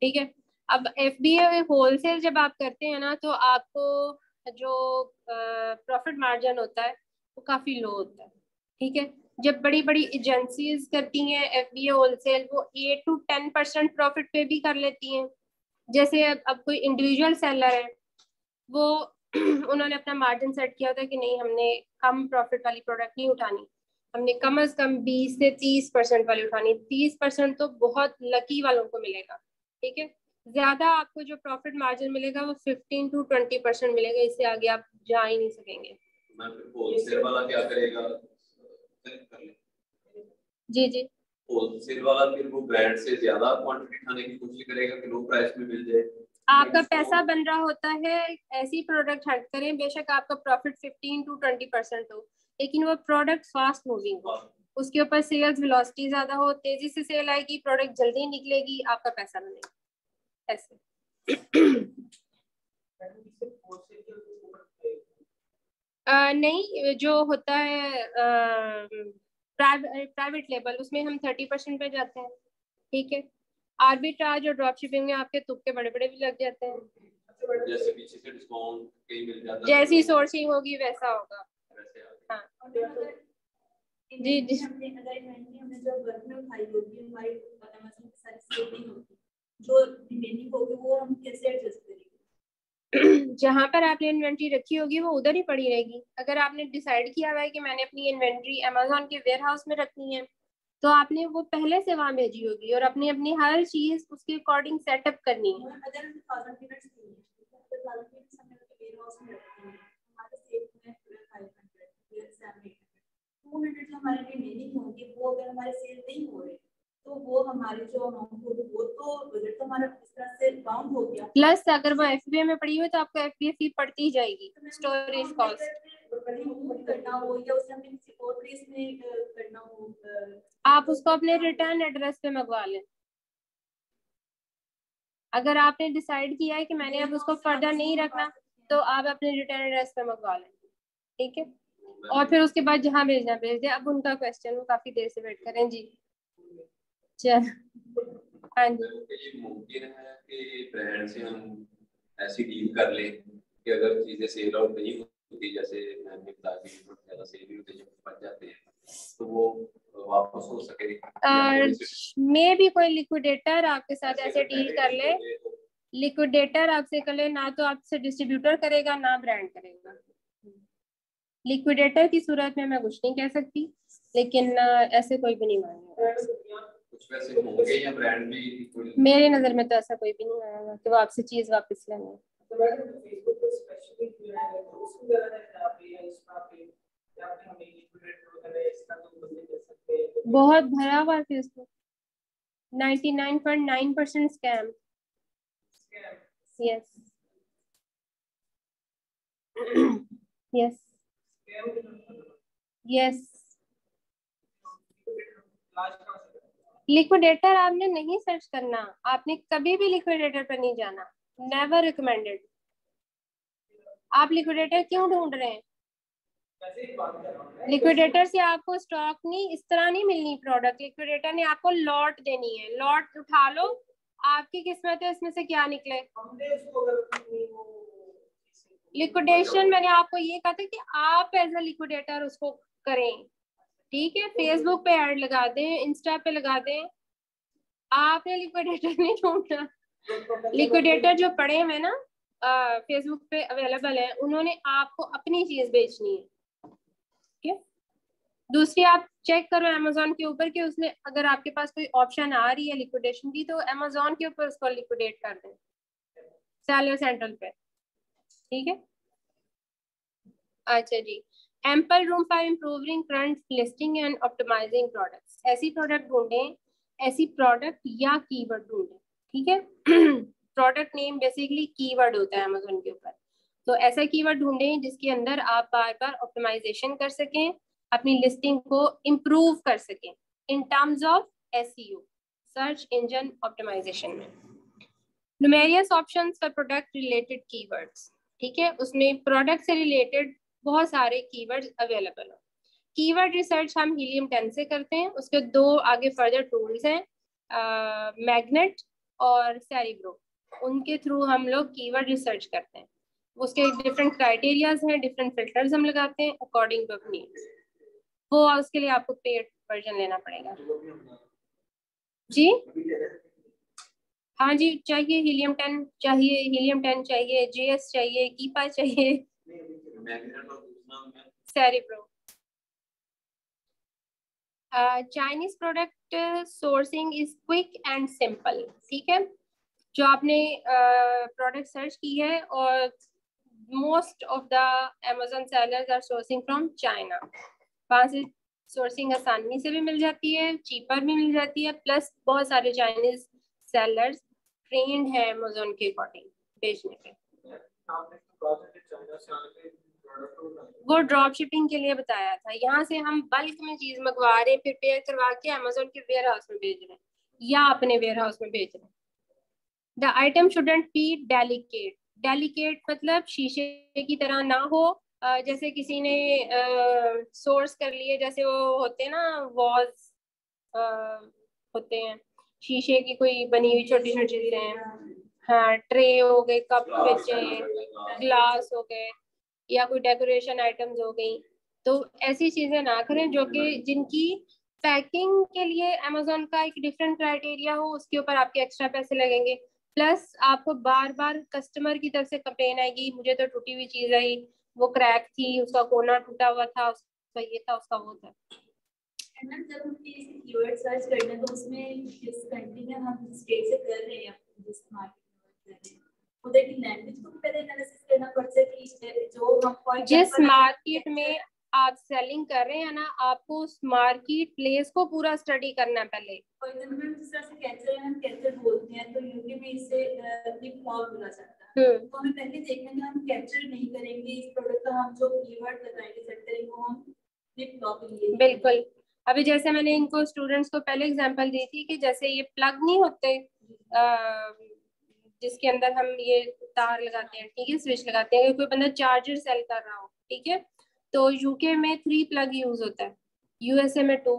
ठीक है। अब एफबीए होलसेल जब आप करते हैं ना तो आपको जो प्रॉफिट मार्जिन होता है वो काफी लो होता है, ठीक है। जब बड़ी बड़ी एजेंसीज करती हैं एफबीए होलसेल, वो 8 to 10% प्रॉफिट पे भी कर लेती हैं। जैसे अब कोई इंडिविजुअल सेलर है, वो उन्होंने अपना मार्जिन सेट किया होता है कि नहीं, हमने कम प्रॉफिट वाली प्रोडक्ट नहीं उठानी, हमने कम से कम 20 से 30% वाली उठानी। 30% तो बहुत लकी वालों को मिलेगा, ठीक है। ज्यादा आपको जो प्रॉफिट मार्जिन मिलेगा वो 15 to 20% मिलेगा, इससे आगे आप जा ही नहीं सकेंगे। होलसेल वाला क्या करेगा? जी जी, होलसेल वाला फिर वो ब्रांड से ज्यादा क्वांटिटी उठाने की कोशिश करेगा कि लो प्राइस में मिल जाए। आपका पैसा बन रहा होता है, ऐसी प्रोडक्ट हट करें, बेशक आपका प्रॉफिट 15 to 20% हो, लेकिन वो प्रोडक्ट फास्ट मूविंग हो, उसके ऊपर सेल्स वेलोसिटी ज्यादा हो, तेजी से सेल आएगी, प्रोडक्ट जल्दी निकलेगी, आपका पैसा बनेगा ऐसे। नहीं, जो होता है प्राइवेट लेवल, उसमें हम 30% पे जाते हैं, ठीक है। आर्बिट्राज और ड्रॉप शिपिंग में आपके तुक्के बड़े बड़े भी लग जाते हैं, जैसे पीछे से डिस्काउंट कहीं मिल जाता है, जैसी सोर्सिंग होगी वैसा होगा। हाँ जी जी, हमने जो वर्क में उठाई होगी हमारी सारी सेल नहीं होगी, जो रिमेनिंग होगी वो हम कैसे एडजस्ट करेंगे? जहां पर आपने इन्वेंट्री रखी होगी वो उधर ही पड़ी रहेगी। अगर आपने डिसाइड किया हुआ है कि मैंने अपनी इन्वेंट्री अमेज़न के वेयर हाउस में रखनी है, तो आपने वो पहले से वहां भेजी होगी और अपनी अपनी हर चीज उसके अकॉर्डिंग सेटअप करनी है। अगर हम 1000 यूनिट्स नहीं है, तो 1000 यूनिट्स हमने वेयर हाउस में रखी है, हमारे सेल में 500 700 200 जो हमारे रिमेनिंग होंगे, वो अगर हमारे सेल नहीं हो रहे तो वो हमारे जो अमाउंट होगी वो तो बजट तो हमारा इस तरह से बाउंड हो गया। प्लस अगर वो एफबीए में पड़ी हुई तो आपको एफबीए फी पड़ती ही जाएगी, स्टोरेज कॉस्ट। करना हो या उसे हमें किसी और प्लेस में करना हो, आप उसको अपने रिटर्न एड्रेस पे मंगवा लें। अगर आपने डिसाइड किया है कि मैंने अब उसको फर्दर नहीं रखना, तो आप अपने रिटर्न एड्रेस पे मंगवा लें, ठीक है। और फिर उसके बाद जहाँ भेजना भेज दे। अब उनका क्वेश्चन, वो काफी देर से वेट करें जी। चल, हाँ जी। ये मुमकिन है कि ब्रांड से हम ऐसी डील कर लें कि अगर चीजें सेल आउट नहीं होती, जैसे मैंने बताया कि ज्यादा सेल नहीं होती, जब बच जाते हैं तो वो वापस हो सके। मे भी कोई लिक्विडेटर आपके साथ ऐसे डील कर ले, लिक्विडेटर आपसे कर ले, ना तो आपसे डिस्ट्रीब्यूटर करेगा ना ब्रांड करेगा। लिक्विडेटर की सूरत में मैं कुछ नहीं कह सकती, लेकिन ऐसे कोई भी नहीं मानेगा। कुछ वैसे होंगे या ब्रांड भी? मेरी नजर में तो ऐसा कोई भी नहीं आएगा कि वो आपसे चीज वापस लेने। बहुत भरा हुआ है Facebook, 99.9% scam. Yes yes yes. Liquidator आपने नहीं सर्च करना, आपने कभी भी लिक्विडेटर पर नहीं जाना, नेवर रिकमेंडेड। आप लिक्विडेटर क्यों ढूंढ रहे हैं? लिक्विडेटर से आपको स्टॉक नहीं, इस तरह नहीं मिलनी प्रोडक्ट। लिक्विडेटर ने आपको लॉट देनी है, लॉट उठा लो, आपकी किस्मत है इसमें से क्या निकले। लिक्विडेशन मैंने आपको ये कहा था कि आप एज अ लिक्विडेटर उसको करें, ठीक है। फेसबुक पे ऐड लगा दें, इंस्टा पे लगा दें, आपने लिक्विडेटर नहीं ढूंढना। लिक्विडेटर जो पड़े हुए ना फेसबुक पे अवेलेबल है, उन्होंने आपको अपनी चीज बेचनी है। ठीक है, दूसरी आप चेक करो अमेजोन के ऊपर कि उसने अगर आपके पास कोई ऑप्शन आ रही है लिक्विडेशन की, तो अमेजोन के ऊपर उसको लिक्विडेट कर दें सेलर सेंट्रल पे। ठीक है, अच्छा जी, ample room for improving current listing and optimising products. ऐसी प्रोडक्ट ढूंढें, ऐसी प्रोडक्ट या कीवर्ड ढूंढें। ठीक है, प्रोडक्ट नेम बेसिकली कीवर्ड होता है अमेजोन के ऊपर, तो ऐसा कीवर्ड ढूंढें जिसके अंदर आप बार बार ऑप्टिमाइजेशन कर सकें, अपनी लिस्टिंग को इम्प्रूव कर सकें in terms of SEO, search engine optimisation में। Numerous options for product related keywords. ठीक है, उसमें प्रोडक्ट से रिलेटेड बहुत सारे कीवर्ड्स अवेलेबल हैं। कीवर्ड रिसर्च हम हीलियम 10 से करते हैं, उसके दो आगे फर्दर टूल्स हैं, मैग्नेट और सेरिब्रो, उनके थ्रू हम लोग कीवर्ड रिसर्च करते हैं। उसके डिफरेंट क्राइटेरियाज हैं, डिफरेंट फिल्टर्स हम लगाते हैं अकॉर्डिंग टू नीड्स। वो उसके लिए आपको पेड वर्जन लेना पड़ेगा जी। हाँ जी, चाहिए हीलियम 10 चाहिए, हीलियम 10 चाहिए, JS चाहिए, कीपा चाहिए, Cerebro. Chinese product sourcing is quick and simple. ठीक है, जो आपने प्रोडक्ट सर्च की है और most of the Amazon sellers are sourcing from China, वहाँ से सोर्सिंग आसानी से भी मिल जाती है, चीपर भी मिल जाती है, प्लस बहुत सारे चाइनीज सेलर्स ट्रेंड है अमेजोन के अकॉर्डिंग बेचने पे। वो ड्रॉप शिपिंग के लिए बताया था, यहाँ से हम बल्क में चीज मंगवा रहे हैं, प्रिपेयर करवा के अमेजोन के वेयर हाउस में भेज रहे हैं या अपने वेयर हाउस में भेज रहे हैं। The item shouldn't be delicate. Delicate मतलब शीशे की तरह ना हो, जैसे किसी ने सोर्स कर लिए, जैसे वो होते हैं ना वॉज होते हैं शीशे की कोई बनी हुई छोटी छोटी चीजें, हाँ ट्रे हो गए, कप बेचे, ग्लास हो गए, या कोई डेकोरेशन आइटम्स हो गई, तो ऐसी चीजें ना करें जो कि जिनकी पैकिंग के लिए अमेजोन का एक डिफरेंट क्राइटेरिया हो, उसके ऊपर आपके एक्स्ट्रा पैसे लगेंगे, प्लस आपको बार बार कस्टमर की तरफ से कंप्लेन आएगी, मुझे तो टूटी हुई चीज आई, वो क्रैक थी, उसका कोना टूटा हुआ था, उसका ये था, उसका वो था। जब हम कीवर्ड सर्च करते हैं तो उसमें जिस कंट्री में हम स्टेट से कर रहे हैं, जिस मार्केट में कर रहे हैं, उधर की लैंग्वेज को भी पहले एनालिसिस करना पड़ता है कि जो हम जिस मार्केट में आप सेलिंग कर रहे हैं ना, आपको उस मार्केट प्लेस को पूरा स्टडी करना है पहले। फॉर एग्जांपल जिस तरह से कैचर हम कैचर बोलते हैं, तो यूके में इसे फ्लिप फ्लॉप बोला जाता है, तो हमें पहले देखना है कि हम कैचर नहीं करेंगे इस प्रोडक्ट का, हम जो कीवर्ड बताएंगे सेट करेंगे वो हम फ्लिप फ्लॉप लेंगे। बिल्कुल, अभी जैसे मैंने इनको स्टूडेंट्स को पहले एग्जांपल दी थी कि जैसे ये प्लग नहीं होते जिसके अंदर हम ये तार लगाते हैं, ठीक है, स्विच लगाते हैं, कोई बंदा चार्जर सेल कर रहा हो, ठीक है, तो यूके में 3 प्लग यूज होता है, USA में 2,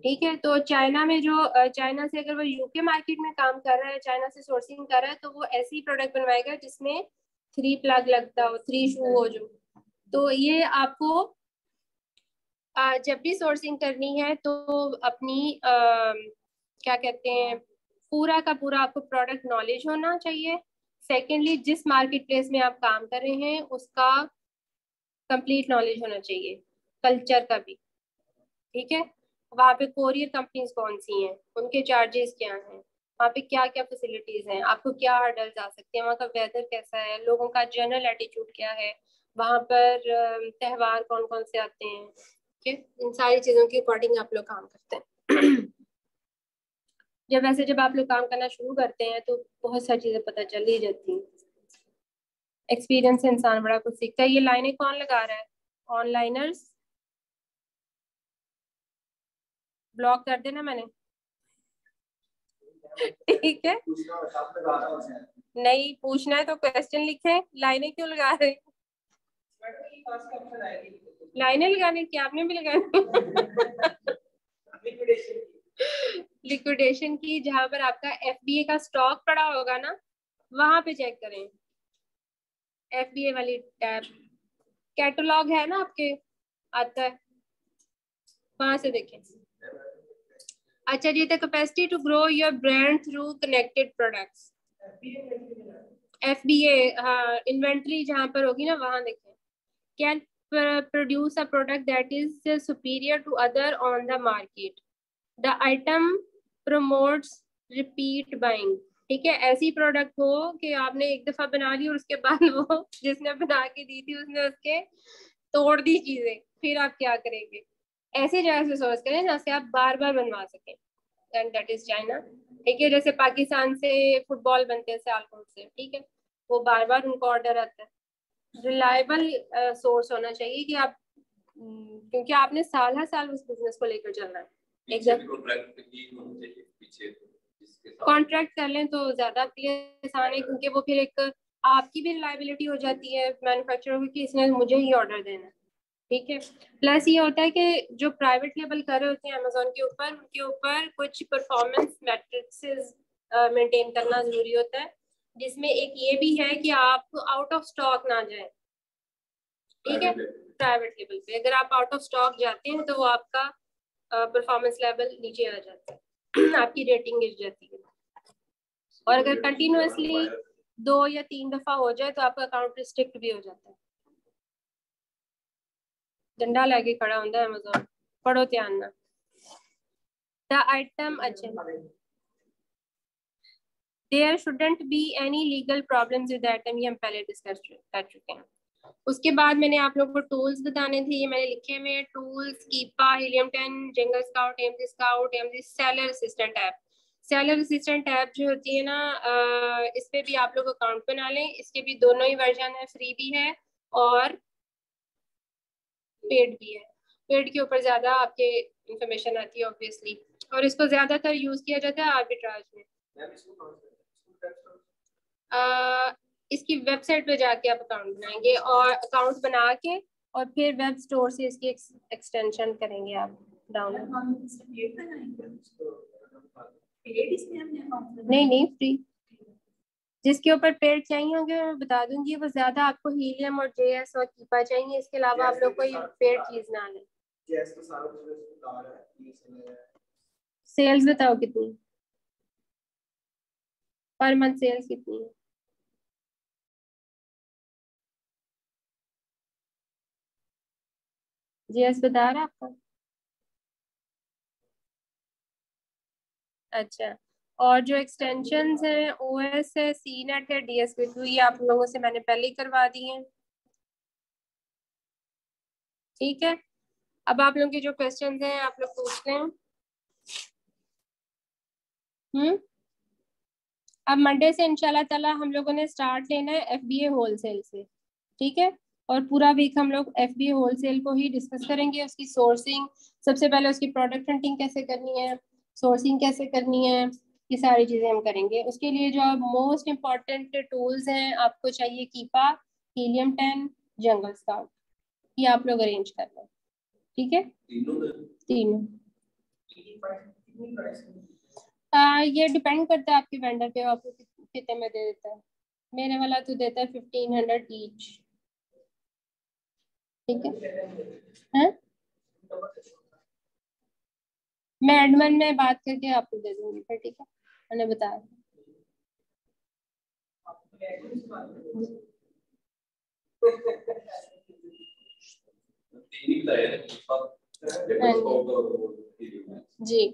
ठीक है, तो चाइना में जो चाइना से अगर वो यूके मार्केट में काम कर रहा है, चाइना से सोर्सिंग कर रहा है, तो वो ऐसी प्रोडक्ट बनवाएगा जिसमें 3 प्लग लगता हो, 3 शू हो जो। तो ये आपको जब भी सोर्सिंग करनी है तो अपनी क्या कहते हैं, पूरा का पूरा आपको प्रोडक्ट नॉलेज होना चाहिए। सेकेंडली, जिस मार्केट प्लेस में आप काम कर रहे हैं उसका कंप्लीट नॉलेज होना चाहिए, कल्चर का भी, ठीक है, वहाँ पे कोरियर कंपनीज कौन सी हैं, उनके चार्जेस क्या हैं, वहाँ पे क्या क्या फैसिलिटीज हैं, आपको क्या हर्डल्स आ सकते हैं, वहाँ का वेदर कैसा है, लोगों का जनरल एटीट्यूड क्या है, वहाँ पर त्यौहार कौन कौन से आते हैं, ठीक है, इन सारी चीज़ों के अकॉर्डिंग आप लोग काम करते हैं। जब आप लोग काम करना शुरू करते हैं तो बहुत सारी चीज़ें पता चल ही जाती हैं, एक्सपीरियंस से इंसान बड़ा कुछ सीखता है। ये लाइनें कौन लगा रहा है? ऑनलाइनर्स ब्लॉक कर देना मैंने, ठीक है, नहीं पूछना है तो क्वेश्चन लिखे, लाइनें क्यों लगा रहे हैं? लाइनें लगाने की आपने भी लगानी लिक्विडेशन की, जहां पर आपका FBA का स्टॉक पड़ा होगा ना, वहां पे चेक करें, FBA वाली टैब, कैटलॉग है ना आपके, आता है, वहां से देखें। अच्छा जी, the capacity to grow your brand through connected products. FBA, हाँ, इन्वेंट्री जहाँ पर होगी ना वहाँ देखें। Can produce a product that is superior to other on the market. The item promotes repeat buying. ठीक है, ऐसी प्रोडक्ट हो कि आपने एक दफा बना ली और उसके बाद वो जिसने बना के दी थी उसने उसके तोड़ दी चीजें, फिर आप क्या करेंगे? ऐसी जगह से सोर्स करें जहाँ से आप बार बार बनवा सकें, एंड दैट इज चाइना। ठीक है, जैसे पाकिस्तान से फुटबॉल बनते हैं सियालकोट से, ठीक है, वो बार बार उनको ऑर्डर आता है। रिलायबल सोर्स होना चाहिए कि आप, क्योंकि आपने साल हर साल उस बिजनेस को लेकर चलना है। एकदम कॉन्ट्रैक्ट कर लें तो ज्यादा आपके लिए आसान है, क्योंकि वो फिर एक आपकी भी रिलायबिलिटी हो जाती है मैन्युफैक्चरर को कि इसने मुझे ही ऑर्डर देना है। ठीक है, प्लस ये होता है कि जो प्राइवेट लेबल कर रहे होते हैं अमेजोन के ऊपर, उनके ऊपर कुछ परफॉर्मेंस मैट्रिक्सेस मेंटेन करना जरूरी होता है, जिसमें एक ये भी है कि आप आउट ऑफ स्टॉक ना जाए। ठीक है, प्राइवेट लेवल पे अगर आप आउट ऑफ स्टॉक जाते हैं तो वो आपका परफॉर्मेंस लेवल नीचे आ जाता है आपकी रेटिंग गिर जाती है। और अगर कंटिन्यूअसली 2 या 3 दफा हो जाए तो आपका अकाउंट रिस्ट्रिक्ट भी हो जाता है। डंडा लेके खड़ा होता है अमेज़न, पढ़ो ध्यान ना। द आइटम, अच्छा, there shouldn't be any legal problems with item, ये हम पहले डिस्कस कर चुके हैं। उसके बाद मैंने आप लोगों को टूल्स बताने थे, ये मैंने लिखे हुए tools, Keepa, Helium 10, Jungle Scout, MG Scout, MG seller assistant app. Seller assistant app जो होती है ना, इस पे भी आप लोग अकाउंट बना लें। इसके भी दोनों ही वर्जन है, फ्री भी है और पेड भी है। पेड के ऊपर ज्यादा आपके इंफॉर्मेशन आती है ऑब्वियसली, और इसको ज्यादातर यूज किया जाता है आर्बिट्राज में। इसकी वेबसाइट पे जाके आप अकाउंट बनाएंगे और अकाउंट बना के और फिर वेब स्टोर से इसकी एक्सटेंशन करेंगे आप डाउनलोड। नहीं, फ्री। जिसके ऊपर पेड चाहिए होंगे मैं बता दूंगी, वो ज्यादा आपको हीलियम और जेएस और कीपा चाहिए, इसके अलावा आप लोग कोई पेड चीज ना लें। सेल्स बताओ कितनी पर मंथ, सेल्स कितनी है? जेएस बता रहा आपका? अच्छा, और जो एक्सटेंशंस हैं ओएस है, सीनेट है, डीएसपी2, ये आप लोगों से मैंने पहले ही करवा दी हैं। ठीक है, अब आप लोगों के जो क्वेश्चंस हैं आप लोग पूछ लें। अब मंडे से इंशाल्लाह ताला हम लोगों ने स्टार्ट लेना है एफबीए होलसेल से। ठीक है, और पूरा वीक हम लोग एफबीए होलसेल को ही डिस्कस करेंगे, उसकी सोर्सिंग, सबसे पहले उसकी प्रोडक्ट हंटिंग कैसे करनी है, सोर्सिंग कैसे करनी है, ये सारी चीजें हम करेंगे। उसके लिए जो मोस्ट इम्पॉर्टेंट टूल्स हैं आपको चाहिए, कीपा, हीलियम 10, जंगल स्काउट, ये आप लोग अरेंज कर लें। ठीक है, तीनों ये डिपेंड करता है आपके वेंडर पे, आपको कितने में दे देता है। मेरे वाला तो देता है 1500 ईच। ठीक है, मैं एडमिन में बात करके आपको दे दूंगी फिर। ठीक है, मैंने बताया। जी,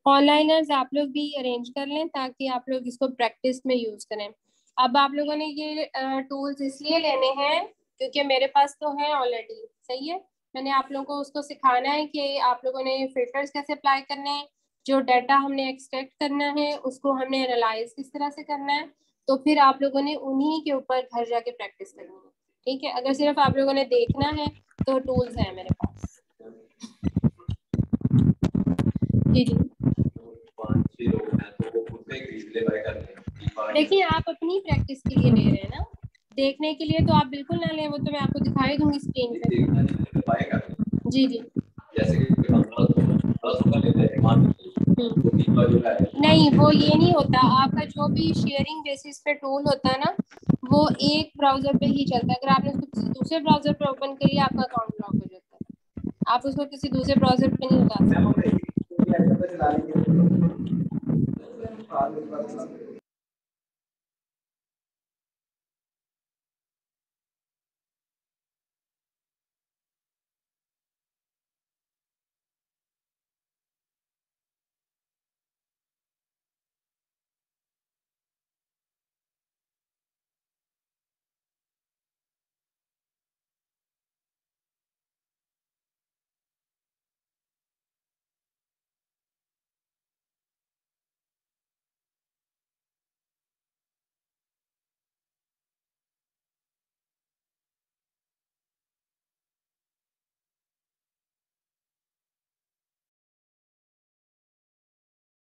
ऑनलाइनर्स आप लोग भी अरेंज कर लें ताकि आप लोग इसको प्रैक्टिस में यूज करें। अब आप लोगों ने ये टूल्स इसलिए लेने हैं क्योंकि मेरे पास तो है ऑलरेडी, सही है। मैंने आप लोगों को उसको सिखाना है कि आप लोगों ने फिल्टर्स कैसे अप्लाई करने हैं, जो डाटा हमने एक्सट्रैक्ट करना है उसको हमने एनालाइज किस तरह से करना है, तो फिर आप लोगों ने उन्हीं के ऊपर घर जाके प्रैक्टिस करनी है। ठीक है, अगर सिर्फ आप लोगों ने देखना है तो टूल्स हैं मेरे पास। जी जी, देखिए आप अपनी प्रैक्टिस के लिए ले रहे हैं ना, देखने के लिए तो आप बिल्कुल ना लें, वो तो मैं आपको दिखाई दूंगी स्क्रीन पे। जी जी, नहीं वो ये नहीं होता, आपका जो भी शेयरिंग बेसिस पे टूल होता है ना, वो एक ब्राउजर पे ही चलता है। अगर आपने उसको किसी दूसरे ब्राउजर पे ओपन कर लिया आपका अकाउंट ब्लॉक हो जाता है, आप उसको किसी दूसरे ब्राउजर पे नहीं उतार सकते।